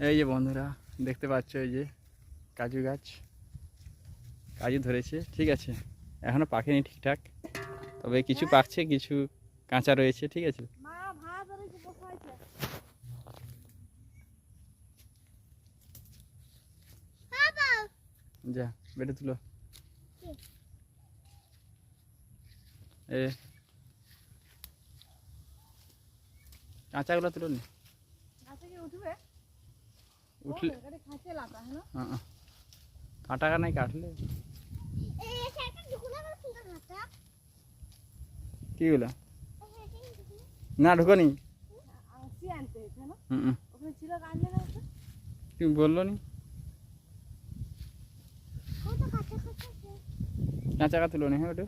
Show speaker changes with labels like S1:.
S1: এই যে বন্ধুরা দেখতে পাচ্ছ, এই যে কাজু গাছ, কাজু ধরেছে, ঠিক আছে, এখনো পাকেনি ঠিকঠাক, তবে কিছু পাকছে, কিছু কাঁচা রয়েছে, ঠিক আছে। যা বেটে তুলো, এ কাঁচাগুলো তুলো নি, উঠলে কাঁটা নাই কাটলে কিগুলো না ঢুকনি, তুমি বললো নি কাঁচা তুলো নি, হ্যাঁ ওটা।